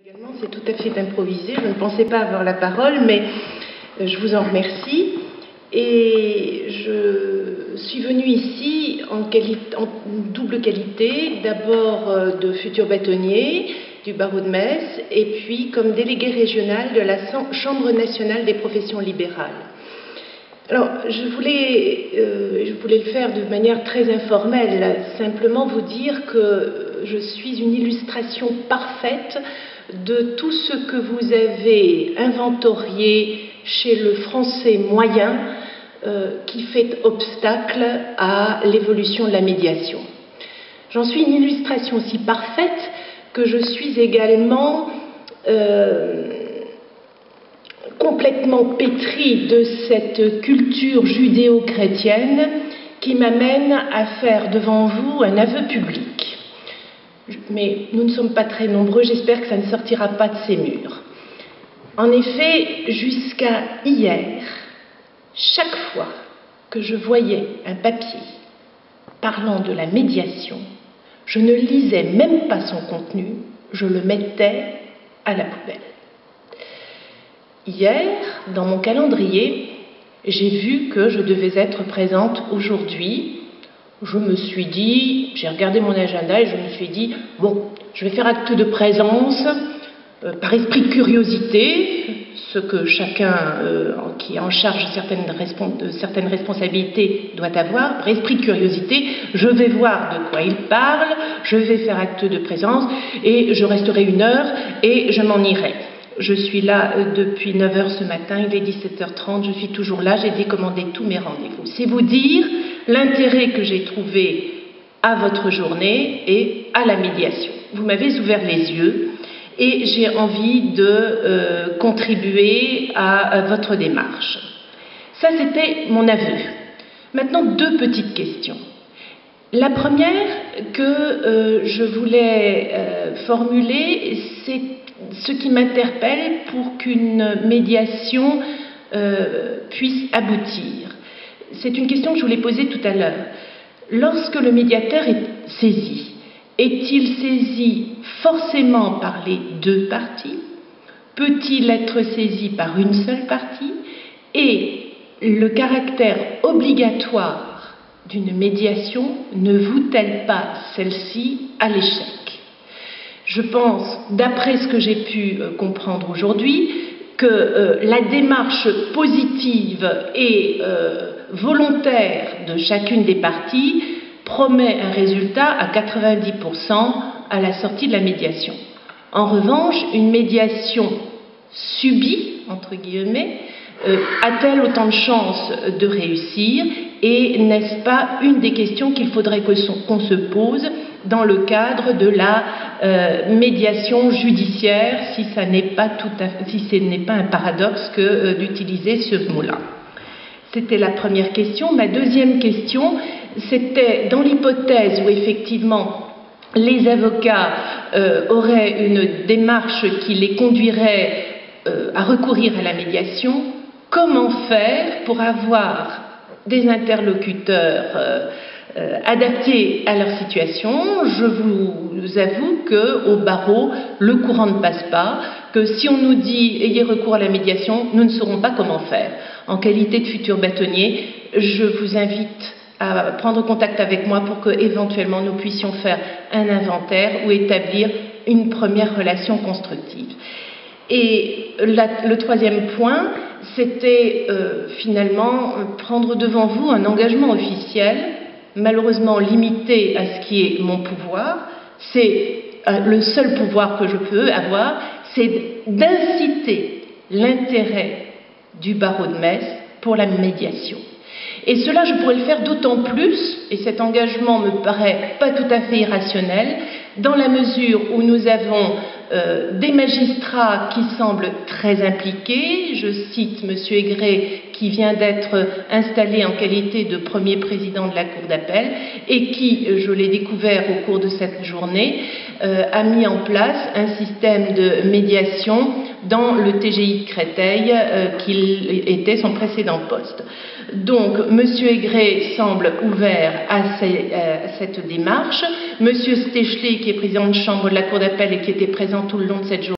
Également, c'est tout à fait improvisé. Je ne pensais pas avoir la parole, mais je vous en remercie. Et je suis venue ici en double qualité, d'abord de futur bâtonnier du barreau de Metz, et puis comme déléguée régionale de la Chambre nationale des professions libérales. Alors, je voulais le faire de manière très informelle, simplement vous dire que je suis une illustration parfaite de tout ce que vous avez inventorié chez le français moyen qui fait obstacle à l'évolution de la médiation. J'en suis une illustration si parfaite que je suis également complètement pétrie de cette culture judéo-chrétienne qui m'amène à faire devant vous un aveu public. Mais nous ne sommes pas très nombreux, j'espère que ça ne sortira pas de ces murs. En effet, jusqu'à hier, chaque fois que je voyais un papier parlant de la médiation, je ne lisais même pas son contenu, je le mettais à la poubelle. Hier, dans mon calendrier, j'ai vu que je devais être présente aujourd'hui. Je me suis dit, j'ai regardé mon agenda et je me suis dit, bon, je vais faire acte de présence par esprit de curiosité, ce que chacun qui est en charge de certaines responsabilités doit avoir. Par esprit de curiosité, je vais voir de quoi il parle, je vais faire acte de présence et je resterai 1 heure et je m'en irai. Je suis là depuis 9 h ce matin, il est 17 h 30, je suis toujours là, j'ai décommandé tous mes rendez-vous. C'est vous dire l'intérêt que j'ai trouvé à votre journée et à la médiation. Vous m'avez ouvert les yeux et j'ai envie de contribuer à votre démarche. Ça, c'était mon aveu. Maintenant, 2 petites questions. La première que je voulais formuler, c'est ce qui m'interpelle pour qu'une médiation puisse aboutir. C'est une question que je voulais poser tout à l'heure. Lorsque le médiateur est saisi, est-il saisi forcément par les 2 parties? Peut-il être saisi par une seule partie? Et le caractère obligatoire d'une médiation ne voue-t-elle pas celle-ci à l'échec? Je pense, d'après ce que j'ai pu comprendre aujourd'hui, que la démarche positive et volontaire de chacune des parties promet un résultat à 90% à la sortie de la médiation. En revanche, une médiation subie, entre guillemets, a-t-elle autant de chances de réussir? Et n'est-ce pas une des questions qu'il faudrait qu'on se pose dans le cadre de la médiation judiciaire, si ce n'est pas un paradoxe que d'utiliser ce mot-là? C'était la première question. Ma deuxième question, c'était dans l'hypothèse où effectivement les avocats auraient une démarche qui les conduirait à recourir à la médiation, comment faire pour avoir des interlocuteurs adaptés à leur situation? Je vous avoue qu'au barreau, le courant ne passe pas, que si on nous dit « ayez recours à la médiation », nous ne saurons pas comment faire. En qualité de futur bâtonnier, je vous invite à prendre contact avec moi pour que éventuellement nous puissions faire un inventaire ou établir une première relation constructive. Et le troisième point, c'était finalement prendre devant vous un engagement officiel, malheureusement limité à ce qui est mon pouvoir. C'est le seul pouvoir que je peux avoir, c'est d'inciter l'intérêt du barreau de Metz pour la médiation. Et cela, je pourrais le faire d'autant plus, et cet engagement me paraît pas tout à fait irrationnel, dans la mesure où nous avons des magistrats qui semblent très impliqués. Je cite M. Aigret, qui vient d'être installé en qualité de premier président de la Cour d'appel et qui, je l'ai découvert au cours de cette journée, a mis en place un système de médiation dans le TGI de Créteil, qui était son précédent poste. Donc, M. Aigret semble ouvert à cette démarche. M. Stéchelet, qui est président de chambre de la Cour d'appel et qui était présent tout le long de cette journée,